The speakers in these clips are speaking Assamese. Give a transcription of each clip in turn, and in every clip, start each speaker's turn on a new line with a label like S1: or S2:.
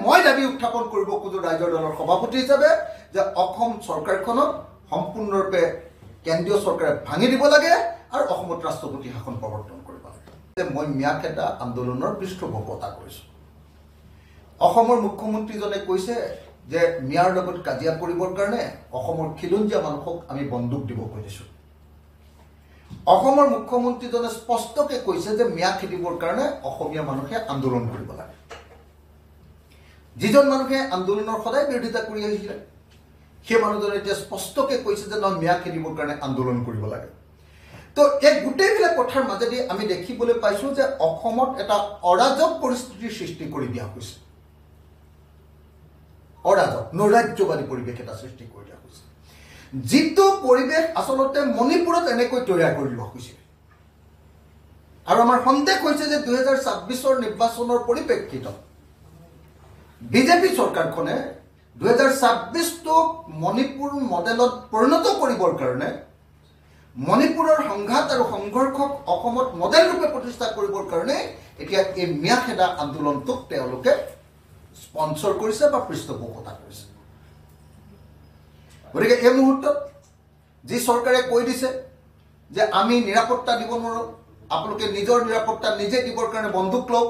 S1: মই দাবী উত্থাপন কৰিব খোজো ৰাইজৰ দলৰ সভাপতি হিচাপে যে অসম চৰকাৰখনক সম্পূৰ্ণৰূপে কেন্দ্ৰীয় চৰকাৰে ভাঙি দিব লাগে আৰু অসমত ৰাষ্ট্ৰপতি শাসন প্ৰৱৰ্তন কৰিব লাগে। মই ম্যাখেদা আন্দোলনৰ পৃষ্ঠপোষকতা কৰিছোঁ। অসমৰ মুখ্যমন্ত্ৰীজনে কৈছে যে মিয়াৰ লগত কাজিয়া কৰিবৰ কাৰণে অসমৰ খিলঞ্জীয়া মানুহক আমি বন্দুক দিব খুজিছোঁ। অসমৰ মুখ্যমন্ত্ৰীজনে স্পষ্টকৈ কৈছে যে মিয়া খেদিবৰ কাৰণে অসমীয়া মানুহে আন্দোলন কৰিব লাগে। যিজন মানুহে আন্দোলনৰ সদায় বিৰোধিতা কৰি আহিছিলে সেই মানুহজনে এতিয়া স্পষ্টকৈ কৈছে যে নহয় মিয়া খেদিবৰ কাৰণে আন্দোলন কৰিব লাগে। তো এই গোটেইবিলাক কথাৰ মাজেদি আমি দেখিবলৈ পাইছোঁ যে অসমত এটা অৰাজক পৰিস্থিতিৰ সৃষ্টি কৰি দিয়া হৈছে। অৰাজক নৈৰাজ্যবাদী পৰিৱেশ এটা সৃষ্টি কৰি দিয়া হৈছে, যিটো পৰিৱেশ আচলতে মণিপুৰত এনেকৈ তৈয়াৰ কৰি লোৱা হৈছিল। আৰু আমাৰ সন্দেহ হৈছে যে 2026 নিৰ্বাচনৰ পৰিপ্ৰেক্ষিতত বিজেপি চৰকাৰখনে 2026 মণিপুৰ মডেলত পৰিণত কৰিবৰ কাৰণে মণিপুৰৰ সংঘাত আৰু সংঘৰ্ষক অসমত মডেল ৰূপে প্ৰতিষ্ঠা কৰিবৰ কাৰণে এতিয়া এই ম্যাখেদা আন্দোলনটোক তেওঁলোকে স্পন্সৰ কৰিছে বা পৃষ্ঠপোষকতা কৰিছে। গতিকে এই মুহূৰ্তত যি চৰকাৰে কৈ দিছে যে আমি নিৰাপত্তা দিব নোৱাৰোঁ, আপোনালোকে নিজৰ নিৰাপত্তা নিজে দিবৰ কাৰণে বন্দুক লওক,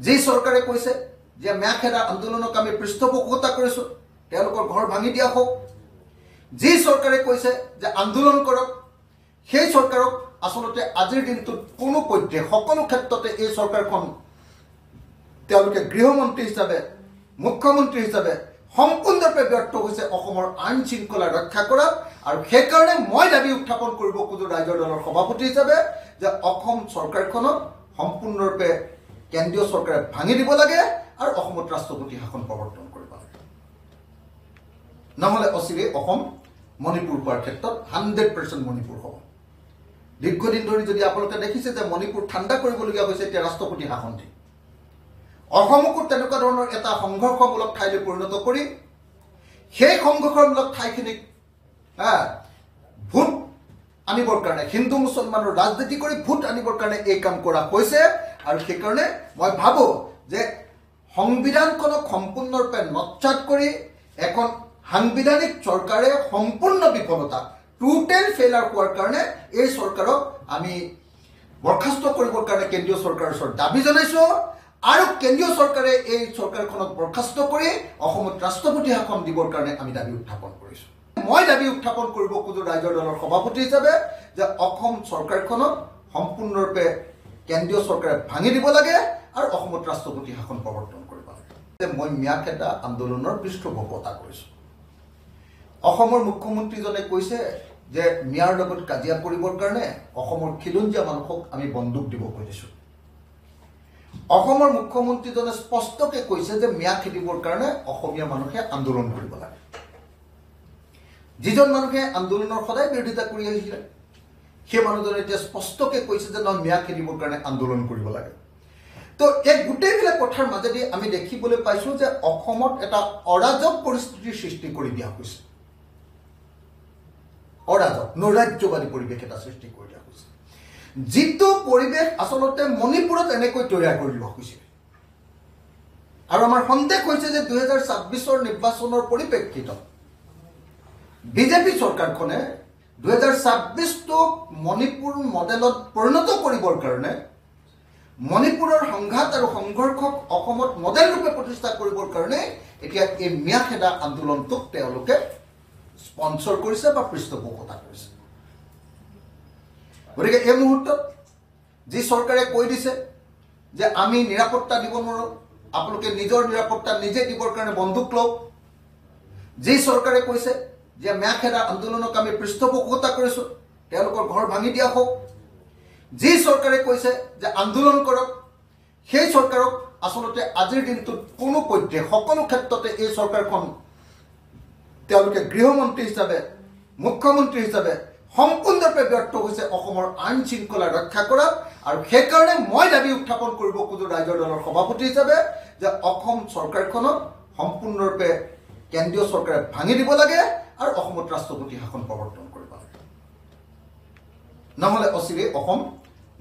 S1: যি চৰকাৰে কৈছে যে ম্যাখেদা আন্দোলনক আমি পৃষ্ঠপোষকতা কৰিছোঁ তেওঁলোকৰ ঘৰ ভাঙি দিয়া হওক, যি চৰকাৰে কৈছে যে আন্দোলন কৰক, সেই চৰকাৰক আচলতে আজিৰ দিনটোত কোনো পধ্যে সকলো ক্ষেত্ৰতে এই চৰকাৰখন তেওঁলোকে গৃহমন্ত্ৰী হিচাপে মুখ্যমন্ত্ৰী হিচাপে সম্পূৰ্ণৰূপে ব্যৰ্থ হৈছে অসমৰ আইন শৃংখলা ৰক্ষা কৰাত। আৰু সেইকাৰণে মই দাবী উত্থাপন কৰিব খোজো ৰাইজৰ দলৰ সভাপতি হিচাপে যে অসম চৰকাৰখনক সম্পূৰ্ণৰূপে কেন্দ্ৰীয় চৰকাৰে ভাঙি দিব লাগে আৰু অসমত ৰাষ্ট্ৰপতি শাসন প্ৰৱৰ্তন কৰিব লাগে। নহ'লে অচিৰে অসম মণিপুৰ পোৱাৰ ক্ষেত্ৰত 100% মণিপুৰ হ'ব। দীৰ্ঘদিন ধৰি যদি আপোনালোকে দেখিছে যে মণিপুৰ ঠাণ্ডা কৰিবলগীয়া হৈছে এতিয়া ৰাষ্ট্ৰপতি শাসন দি, অসমকো তেনেকুৱা ধৰণৰ এটা সংঘৰ্ষমূলক ঠাইলৈ পৰিণত কৰি সেই সংঘৰ্ষমূলক ঠাইখিনিক ভোট আনিবৰ কাৰণে হিন্দু মুছলমানৰ ৰাজনীতি কৰি ভোট আনিবৰ কাৰণে এই কাম কৰা হৈছে। আৰু সেইকাৰণে মই ভাবোঁ যে সংবিধানখনক সম্পূৰ্ণৰূপে নৎসাত কৰি এখন সাংবিধানিক চৰকাৰে সম্পূৰ্ণ বিফলতা টোটেল ফেইলাৰ হোৱাৰ কাৰণে এই চৰকাৰক আমি বৰখাস্ত কৰিবৰ কাৰণে কেন্দ্ৰীয় চৰকাৰৰ ওচৰত দাবী জনাইছোঁ। আৰু কেন্দ্ৰীয় চৰকাৰে এই চৰকাৰখনক বৰখাস্ত কৰি অসমত ৰাষ্ট্ৰপতি শাসন দিবৰ কাৰণে আমি দাবী উত্থাপন কৰিছোঁ। মই দাবী উত্থাপন কৰিব খোজো ৰাইজৰ দলৰ সভাপতি হিচাপে যে অসম চৰকাৰখনক সম্পূৰ্ণৰূপে কেন্দ্ৰীয় চৰকাৰে ভাঙি দিব লাগে আৰু অসমত ৰাষ্ট্ৰপতি শাসন প্ৰৱৰ্তন কৰিব লাগে। মই ম্যাখেদা আন্দোলনৰ পৃষ্ঠপোষকতা কৰিছোঁ। অসমৰ মুখ্যমন্ত্ৰীজনে কৈছে যে মিয়াৰ লগত কাজিয়া কৰিবৰ কাৰণে অসমৰ খিলঞ্জীয়া মানুহক আমি বন্দুক দিব খুজিছোঁ। অসমৰ মুখ্যমন্ত্ৰীজনে স্পষ্টকৈ কৈছে যে মিয়া খেদিবৰ কাৰণে অসমীয়া মানুহে আন্দোলন কৰিব লাগে। যিজন মানুহে আন্দোলনৰ সদায় বিৰোধিতা কৰি আহিছিলে সেই মানুহজনে এতিয়া স্পষ্টকৈ কৈছে যে নহয় মিয়া খেদিবৰ কাৰণে আন্দোলন কৰিব লাগে। তো এই গোটেইবিলাক কথাৰ মাজেদি আমি দেখিবলৈ পাইছোঁ যে অসমত এটা অৰাজক পৰিস্থিতিৰ সৃষ্টি কৰি দিয়া হৈছে। অৰাজক নৈৰাজ্যবাদী পৰিৱেশ এটা সৃষ্টি কৰি দিয়া হৈছে, যিটো পৰিৱেশ আচলতে মণিপুৰত এনেকৈ তৈয়াৰ কৰি লোৱা হৈছিল। আৰু আমাৰ সন্দেহ হৈছে যে 2026 নিৰ্বাচনৰ পৰিপ্ৰেক্ষিতত বিজেপি চৰকাৰখনে 2026 মণিপুৰ মডেলত পৰিণত কৰিবৰ কাৰণে মণিপুৰৰ সংঘাত আৰু সংঘৰ্ষক অসমত মডেল ৰূপে প্ৰতিষ্ঠা কৰিবৰ কাৰণে এতিয়া এই ম্যাখেদা আন্দোলনটোক তেওঁলোকে স্পন্সৰ কৰিছে বা পৃষ্ঠপোষকতা কৰিছে। গতিকে এই মুহূৰ্তত যি চৰকাৰে কৈ দিছে যে আমি নিৰাপত্তা দিব নোৱাৰোঁ, আপোনালোকে নিজৰ নিৰাপত্তা নিজে দিবৰ কাৰণে বন্দুক লওক, যি চৰকাৰে কৈছে যে ম্যাখেদা আন্দোলনক আমি পৃষ্ঠপোষকতা কৰিছোঁ তেওঁলোকৰ ঘৰ ভাঙি দিয়া হওক, যি চৰকাৰে কৈছে যে আন্দোলন কৰক, সেই চৰকাৰক আচলতে আজিৰ দিনটোত কোনো পধ্যে সকলো ক্ষেত্ৰতে এই চৰকাৰখন তেওঁলোকে গৃহমন্ত্ৰী হিচাপে মুখ্যমন্ত্ৰী হিচাপে সম্পূৰ্ণৰূপে ব্যৰ্থ হৈছে অসমৰ আইন শৃংখলা ৰক্ষা কৰাত। আৰু সেইকাৰণে মই দাবী উত্থাপন কৰিব খোজো ৰাইজৰ দলৰ সভাপতি হিচাপে যে অসম চৰকাৰখনক সম্পূৰ্ণৰূপে কেন্দ্ৰীয় চৰকাৰে ভাঙি দিব লাগে আৰু অসমত ৰাষ্ট্ৰপতি শাসন প্ৰৱৰ্তন কৰিব লাগে। নহ'লে অচিৰে অসম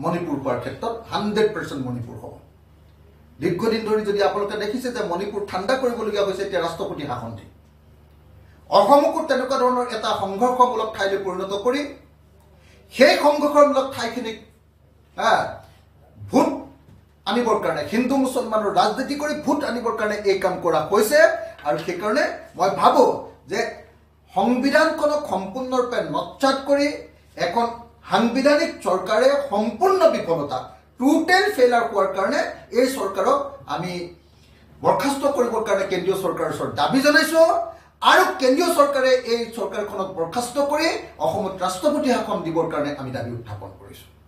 S1: মণিপুৰ পোৱাৰ ক্ষেত্ৰত 100% মণিপুৰ হ'ব। দীৰ্ঘদিন ধৰি যদি আপোনালোকে দেখিছে যে মণিপুৰ ঠাণ্ডা কৰিবলগীয়া হৈছে এতিয়া ৰাষ্ট্ৰপতি শাসন দি অসমকো তেনেকুৱা ধৰণৰ এটা সংঘৰ্ষমূলক ঠাইলৈ পৰিণত কৰি সেই সংঘৰ্ষমূলক ঠাইখিনিক ভোট আনিবৰ কাৰণে হিন্দু মুছলমানৰ ৰাজনীতি কৰি ভোট আনিবৰ কাৰণে এই কাম কৰা হৈছে আৰু সেইকাৰণে মই ভাবোঁ যে সংবিধানখনক সম্পূৰ্ণৰূপে নৎসাত কৰি এখন সাংবিধানিক চৰকাৰে সম্পূৰ্ণ বিফলতা টোটেল ফেইলাৰ হোৱাৰ কাৰণে এই চৰকাৰক আমি বৰখাস্ত কৰিবৰ কাৰণে কেন্দ্ৰীয় চৰকাৰৰ ওচৰত দাবী জনাইছোঁ আৰু কেন্দ্ৰীয় চৰকাৰে এই চৰকাৰখনক বৰখাস্ত কৰি অসমত ৰাষ্ট্ৰপতি শাসন দিবৰ কাৰণে আমি দাবী উত্থাপন কৰিছোঁ।